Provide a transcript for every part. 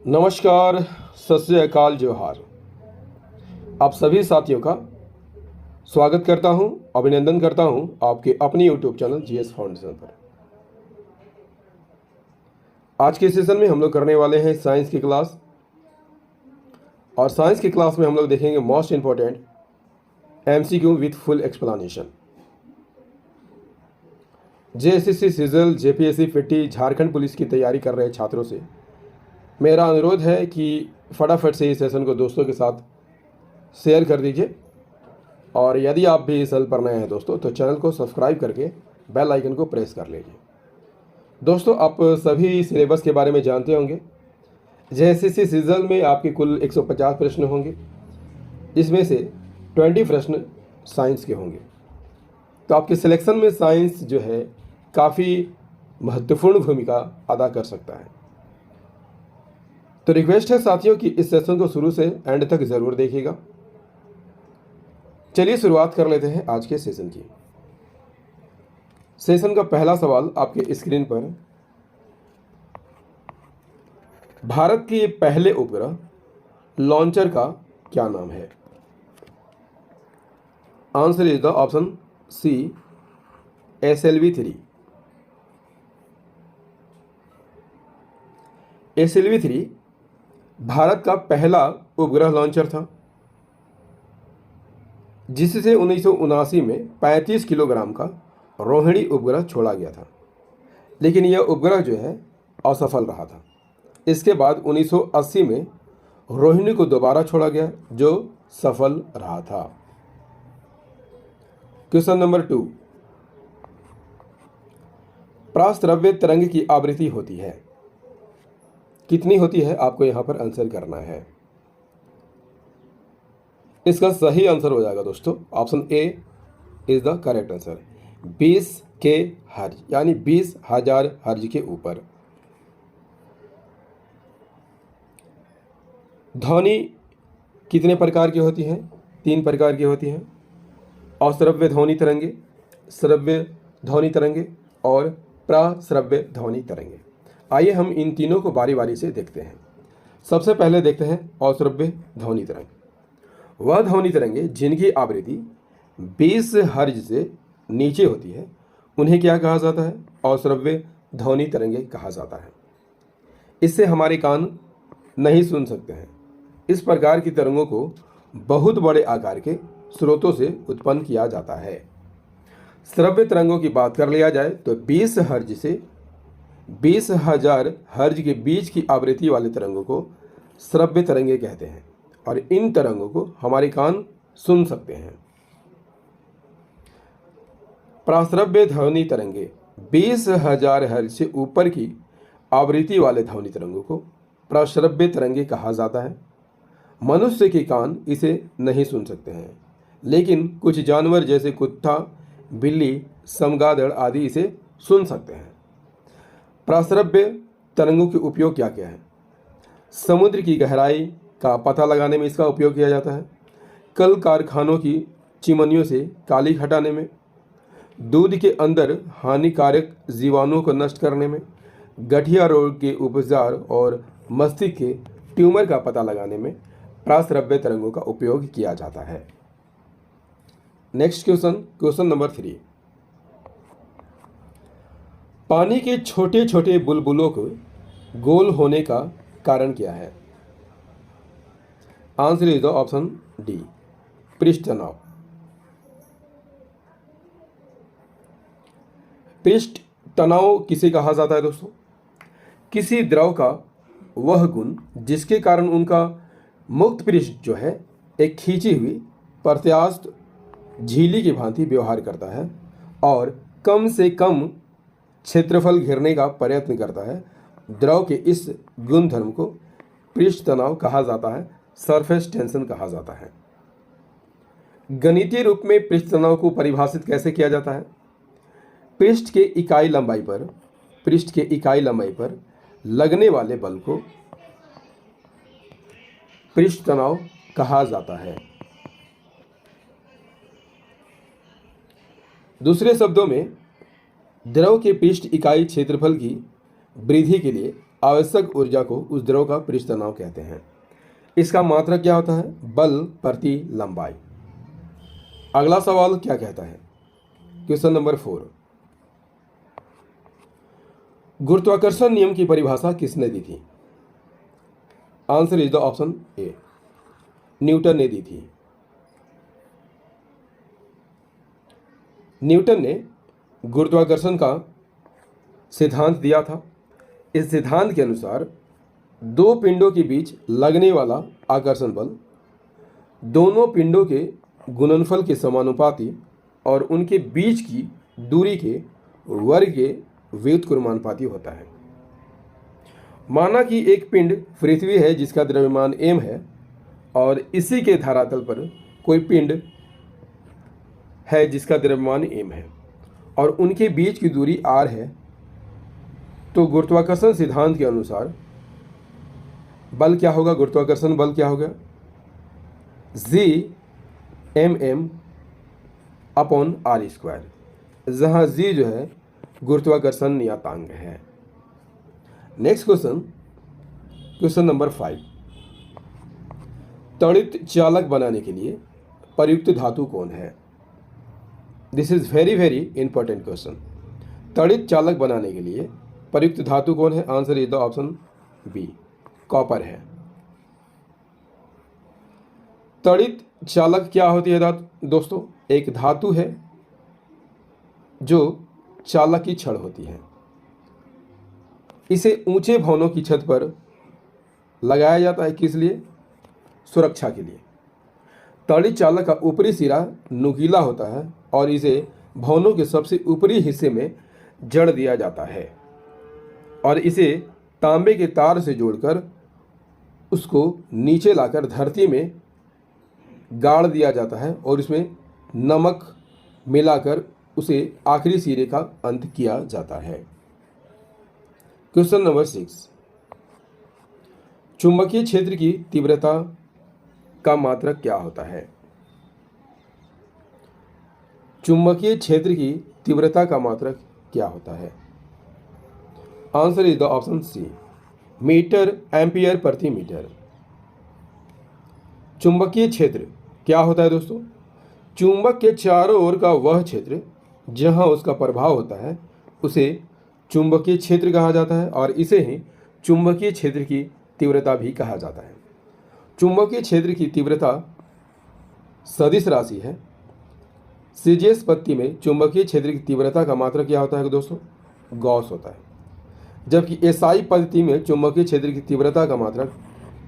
नमस्कार, सत श्री अकाल, जोहार। आप सभी साथियों का स्वागत करता हूं, अभिनंदन करता हूं आपके अपने यूट्यूब चैनल जीएस फाउंडेशन पर। आज के सेशन में हम लोग करने वाले हैं साइंस की क्लास। और साइंस की क्लास में हम लोग देखेंगे most important MCQ with full explanation. JSSC, CGL, JPSC, फिट्टी, झारखंड पुलिस की तैयारी कर रहे छात्रों से मेरा अनुरोध है कि फटाफट से इस सेशन को दोस्तों के साथ शेयर कर दीजिए। और यदि आप भी इस चैनल पर नए हैं दोस्तों, तो चैनल को सब्सक्राइब करके बेल आइकन को प्रेस कर लीजिए। दोस्तों, आप सभी सिलेबस के बारे में जानते होंगे। जेएसएससी सिजल में आपके कुल 150 प्रश्न होंगे, इसमें से 20 प्रश्न साइंस के होंगे। तो आपके सिलेक्शन में साइंस जो है काफ़ी महत्वपूर्ण भूमिका अदा कर सकता है। तो रिक्वेस्ट है साथियों कि इस सेशन को शुरू से एंड तक ज़रूर देखिएगा। चलिए शुरुआत कर लेते हैं आज के सेशन की। सेशन का पहला सवाल आपके स्क्रीन पर, भारत के पहले उपग्रह लॉन्चर का क्या नाम है? Answer is the option C, SLV-3। SLV-3 भारत का पहला उपग्रह लॉन्चर था, जिससे 1979 में 35 किलोग्राम का रोहिणी उपग्रह छोड़ा गया था। लेकिन यह उपग्रह जो है असफल रहा था। इसके बाद 1980 में रोहिणी को दोबारा छोड़ा गया, जो सफल रहा था। क्वेश्चन नंबर 2, प्राश्रव्य तरंग की आवृत्ति होती है, कितनी होती है? आपको यहां पर आंसर करना है। इसका सही आंसर हो जाएगा दोस्तों, option A is the correct answer, 20 के हर्ज, यानी 20,000 हर्ज के ऊपर। ध्वनि कितने प्रकार की होती हैं? 3 प्रकार की होती हैं, अश्रव्य ध्वनि तरंगे, श्रव्य ध्वनि तरंगे और प्राश्रव्य ध्वनि तरंगे। आइए हम इन तीनों को बारी बारी से देखते हैं। सबसे पहले देखते हैं अश्रव्य ध्वनि तरंग। वह ध्वनि तरंगे जिनकी आवृत्ति 20 हर्ज से नीचे होती है, उन्हें क्या कहा जाता है? अश्रव्य ध्वनि तरंगे कहा जाता है। इससे हमारे कान नहीं सुन सकते हैं। इस प्रकार की तरंगों को बहुत बड़े आकार के स्रोतों से उत्पन्न किया जाता है। श्रव्य तरंगों की बात कर लिया जाए तो 20 हर्ज से 20,000 हर्ज के बीच की आवृत्ति वाले तरंगों को श्रव्य तरंगे कहते हैं, और इन तरंगों को हमारे कान सुन सकते हैं। प्राश्रव्य ध्वनि तरंगे 20,000 हर्ज से ऊपर की आवृत्ति वाले ध्वनि तरंगों को प्राश्रव्य तरंगे कहा जाता है। मनुष्य के कान इसे नहीं सुन सकते हैं, लेकिन कुछ जानवर जैसे कुत्ता, बिल्ली, चमगादड़ आदि इसे सुन सकते हैं। प्राश्रव्य तरंगों के उपयोग क्या क्या है? समुद्र की गहराई का पता लगाने में इसका उपयोग किया जाता है, कल कारखानों की चिमनियों से कालिख हटाने में, दूध के अंदर हानिकारक जीवाणुओं को नष्ट करने में, गठिया रोग के उपचार और मस्तिष्क के ट्यूमर का पता लगाने में प्राश्रव्य तरंगों का उपयोग किया जाता है। नेक्स्ट क्वेश्चन, क्वेश्चन नंबर 3, पानी के छोटे छोटे बुलबुलों को गोल होने का कारण क्या है? Answer is the option D, पृष्ठ तनाव। पृष्ठ तनाव किसे कहा जाता है दोस्तों? किसी द्रव का वह गुण जिसके कारण उनका मुक्त पृष्ठ जो है एक खींची हुई प्रत्यास्थ झिल्ली की भांति व्यवहार करता है और कम से कम क्षेत्रफल घेरने का प्रयत्न करता है। द्रव के इस गुणधर्म को पृष्ठ तनाव कहा जाता है, सरफेस टेंशन कहा जाता है। गणितीय रूप में पृष्ठ तनाव को परिभाषित कैसे किया जाता है? पृष्ठ के इकाई लंबाई पर लगने वाले बल को पृष्ठ तनाव कहा जाता है। दूसरे शब्दों में, द्रव के पृष्ठ इकाई क्षेत्रफल की वृद्धि के लिए आवश्यक ऊर्जा को उस द्रव का पृष्ठ तनाव कहते हैं। इसका मात्रक क्या होता है? बल प्रति लंबाई। अगला सवाल क्या कहता है? क्वेश्चन नंबर 4, गुरुत्वाकर्षण नियम की परिभाषा किसने दी थी? Answer is the option A, Newton ने दी थी। न्यूटन ने गुरुत्वाकर्षण का सिद्धांत दिया था। इस सिद्धांत के अनुसार दो पिंडों के बीच लगने वाला आकर्षण बल दोनों पिंडों के गुणनफल के समानुपाती और उनके बीच की दूरी के वर्ग के व्युत्क्रमानुपाती होता है। माना कि एक पिंड पृथ्वी है जिसका द्रव्यमान m है और इसी के धरातल पर कोई पिंड है जिसका द्रव्यमान m है और उनके बीच की दूरी r है, तो गुरुत्वाकर्षण सिद्धांत के अनुसार बल क्या होगा? गुरुत्वाकर्षण बल क्या होगा? G m r², जहां G जो है गुरुत्वाकर्षण नियतांक है। नेक्स्ट क्वेश्चन, क्वेश्चन नंबर 5, त्वरित चालक बनाने के लिए प्रयुक्त धातु कौन है? This is very very important question. त्वरित चालक बनाने के लिए प्रयुक्त धातु कौन है? Answer is the option B, copper है। त्वरित चालक क्या होती है दोस्तों? एक धातु है जो चालक की छड़ होती है। इसे ऊंचे भवनों की छत पर लगाया जाता है। किस लिए? सुरक्षा के लिए। त्वरित चालक का ऊपरी सिरा नुकीला होता है और इसे भवनों के सबसे ऊपरी हिस्से में जड़ दिया जाता है और इसे तांबे के तार से जोड़कर उसको नीचे लाकर धरती में गाड़ दिया जाता है और इसमें नमक मिलाकर उसे आखिरी सिरे का अंत किया जाता है। क्वेश्चन नंबर 6, चुंबकीय क्षेत्र की तीव्रता का मात्रक क्या होता है? चुंबकीय क्षेत्र की तीव्रता का मात्रक क्या होता है? Answer is the option C, metre ampere प्रति मीटर। चुंबकीय क्षेत्र क्या होता है दोस्तों? चुंबक के चारों ओर का वह क्षेत्र जहां उसका प्रभाव होता है उसे चुंबकीय क्षेत्र कहा जाता है और इसे ही चुंबकीय क्षेत्र की तीव्रता भी कहा जाता है। चुंबकीय क्षेत्र की तीव्रता सदिश राशि है। सीजीएस पत्ती में चुंबकीय क्षेत्र की तीव्रता का मात्रक क्या होता है दोस्तों? गॉस होता है। जबकि एसआई पद्धति में चुंबकीय क्षेत्र की तीव्रता का मात्रक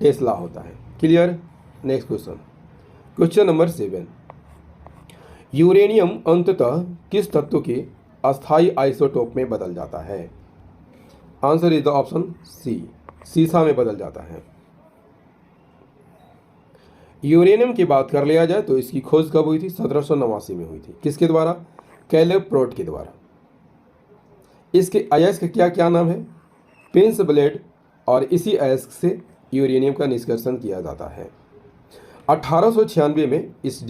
टेस्ला होता है। Clear? Next question, question number 7, uranium अंततः किस तत्व के अस्थायी आइसोटोप में बदल जाता है? Answer is the option C, सीसा में बदल जाता है। यूरेनियम की बात कर लिया जाए तो इसकी खोज कब हुई थी? 1789 में हुई थी। किसके द्वारा? कैलेब प्रोट के द्वारा। इसके अयस्क का क्या क्या नाम है? पिंस ब्लेड, और इसी अयस्क से यूरेनियम का निष्कर्षण किया जाता है। 1896 में इस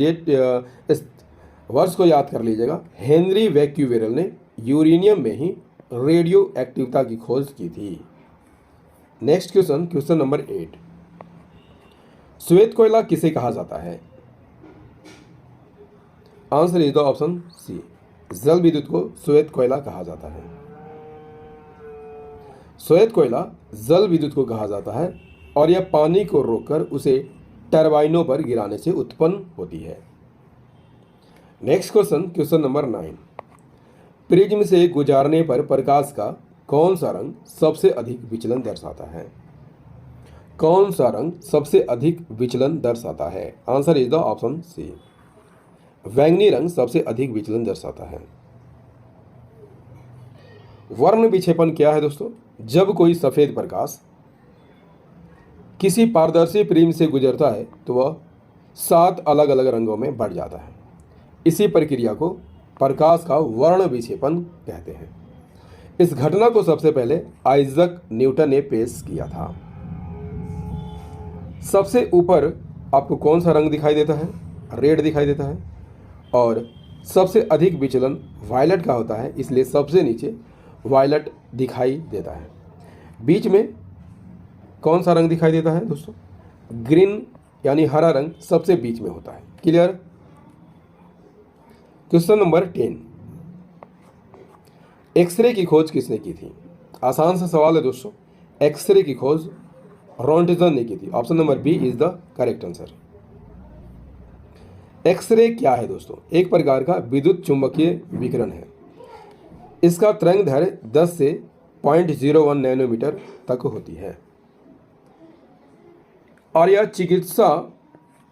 वर्ष को याद कर लीजिएगा, हेनरी वैक्यूवेरल ने यूरेनियम में ही रेडियो एक्टिविटी की खोज की थी। नेक्स्ट क्वेश्चन, क्वेश्चन नंबर 8, श्वेत कोयला किसे कहा जाता है? Answer is the option C, जल विद्युत को श्वेत कोयला कहा जाता है। श्वेत कोयला जल विद्युत को कहा जाता है और यह पानी को रोककर उसे टरबाइनों पर गिराने से उत्पन्न होती है। Next question, question number 9, prism से गुजारने पर प्रकाश का कौन सा रंग सबसे अधिक विचलन दर्शाता है? कौन सा रंग सबसे अधिक विचलन दर्शाता है? Answer is the option C, बैंगनी रंग सबसे अधिक विचलन दर्शाता है। वर्ण विक्षेपण क्या है दोस्तों? जब कोई सफेद प्रकाश किसी पारदर्शी प्रिज्म से गुजरता है तो वह 7 अलग अलग रंगों में बढ़ जाता है। इसी प्रक्रिया को प्रकाश का वर्ण विक्षेपण कहते हैं। इस घटना को सबसे पहले आइजक न्यूटन ने पेश किया था। सबसे ऊपर आपको कौन सा रंग दिखाई देता है? रेड दिखाई देता है। और सबसे अधिक विचलन वायलेट का होता है, इसलिए सबसे नीचे वायलेट दिखाई देता है। बीच में कौन सा रंग दिखाई देता है दोस्तों? ग्रीन यानी हरा रंग सबसे बीच में होता है। क्लियर? क्वेश्चन नंबर 10, एक्सरे की खोज किसने की थी? आसान सा सवाल है दोस्तों। एक्सरे की खोज रोंटगन ने की थी। Option number B is the correct answer. X ray क्या है दोस्तों? एक प्रकार का विद्युत चुंबकीय विकिरण है। इसका तरंगदैर्घ्य 10 से 0.01 नैनोमीटर तक होती है और यह चिकित्सा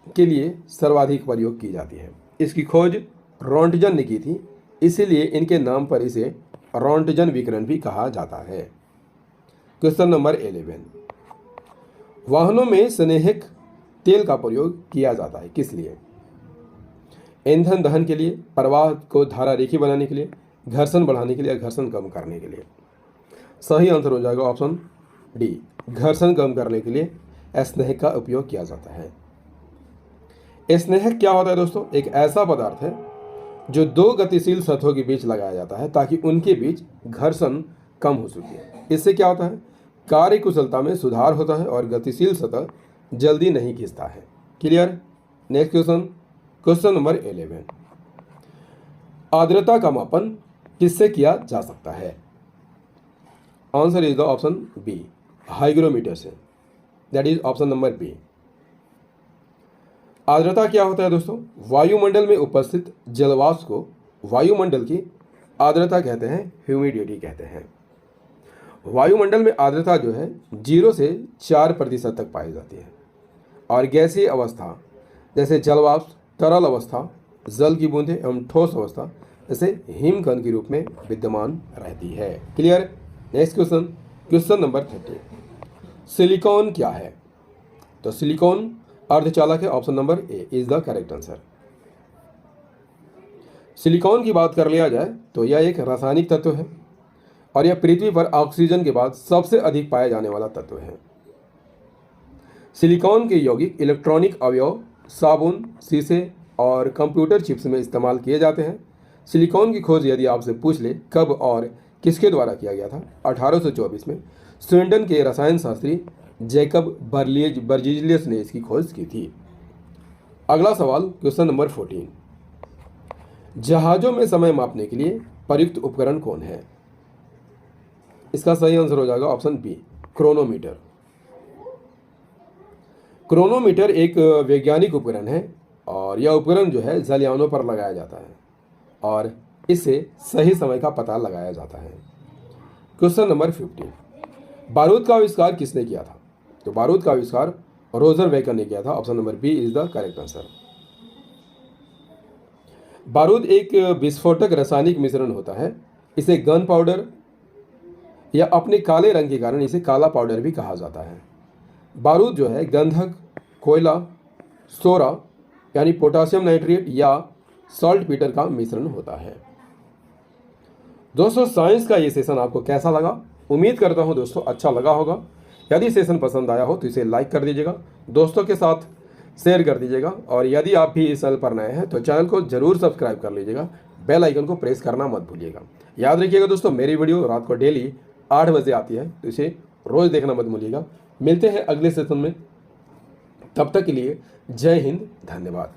के लिए सर्वाधिक प्रयोग की जाती है। इसकी खोज रोंटगन ने की थी, इसीलिए इनके नाम पर इसे रोंटगन विकिरण भी कहा जाता है। क्वेश्चन नंबर 11, वाहनों में स्नेहक तेल का प्रयोग किया जाता है किस लिए? ईंधन दहन के लिए, प्रवाह को धारा रेखी बनाने के लिए, घर्षण बढ़ाने के लिए, घर्षण कम करने के लिए। सही आंसर हो जाएगा ऑप्शन डी, घर्षण कम करने के लिए स्नेहक का उपयोग किया जाता है। स्नेहक क्या होता है दोस्तों? एक ऐसा पदार्थ है जो दो गतिशील सतहों के बीच लगाया जाता है ताकि उनके बीच घर्षण कम हो सके। इससे क्या होता है? कार्य कुशलता में सुधार होता है और गतिशील सतह जल्दी नहीं खिंचता है। Clear? Next question, question number 11, आर्द्रता का मापन किससे किया जा सकता है? Answer is the option B, hygrometer से। That is option number B. आर्द्रता क्या होता है दोस्तों? वायुमंडल में उपस्थित जलवाष्प को वायुमंडल की आर्द्रता कहते हैं, ह्यूमिडिटी कहते हैं। वायुमंडल में आर्द्रता जो है 0 से 4% तक पाई जाती है और गैसीय अवस्था जैसे जलवाष्प, तरल अवस्था, जल की बूंदें एवं ठोस अवस्था जैसे हिमकण के रूप में विद्यमान रहती है। Clear? Next question, question number 30, silicon क्या है? तो सिलिकॉन अर्धचालक है। Option number A is the correct answer. Silicon की बात कर लिया जाए तो यह एक रासायनिक तत्व है और यह पृथ्वी पर ऑक्सीजन के बाद सबसे अधिक पाया जाने वाला तत्व है। सिलिकॉन के यौगिक इलेक्ट्रॉनिक अवयव, साबुन, शीशे और कंप्यूटर चिप्स में इस्तेमाल किए जाते हैं। सिलिकॉन की खोज यदि आपसे पूछ ले कब और किसके द्वारा किया गया था? 1824 में स्वीडन के रसायन शास्त्री जैकब बर्जीलियस ने इसकी खोज की थी। अगला सवाल, क्वेश्चन नंबर 14, जहाजों में समय मापने के लिए प्रयुक्त उपकरण कौन है? इसका सही आंसर हो जाएगा ऑप्शन बी, क्रोनोमीटर। क्रोनोमीटर एक वैज्ञानिक उपकरण है और यह उपकरण जो है जलयानों पर लगाया जाता है और इससे सही समय का पता लगाया जाता है। क्वेश्चन नंबर 15, बारूद का आविष्कार किसने किया था? तो बारूद का आविष्कार रोजर वेकर ने किया था। Option number B is the correct answer. बारूद एक विस्फोटक रासायनिक मिश्रण होता है। इसे गन पाउडर या अपने काले रंग के कारण इसे काला पाउडर भी कहा जाता है। बारूद जो है गंधक, कोयला, सोरा यानी पोटासियम नाइट्रेट या सॉल्ट पीटर का मिश्रण होता है। दोस्तों, साइंस का ये सेशन आपको कैसा लगा? उम्मीद करता हूँ दोस्तों अच्छा लगा होगा। यदि सेशन पसंद आया हो तो इसे लाइक कर दीजिएगा, दोस्तों के साथ शेयर कर दीजिएगा और यदि आप भी इस चैनल पर नए हैं तो चैनल को जरूर सब्सक्राइब कर लीजिएगा, बेल आइकन को प्रेस करना मत भूलिएगा। याद रखिएगा दोस्तों, मेरी वीडियो रात को डेली 8 बजे आती है तो इसे रोज़ देखना मत भूलिएगा। मिलते हैं अगले सेशन में, तब तक के लिए जय हिंद, धन्यवाद।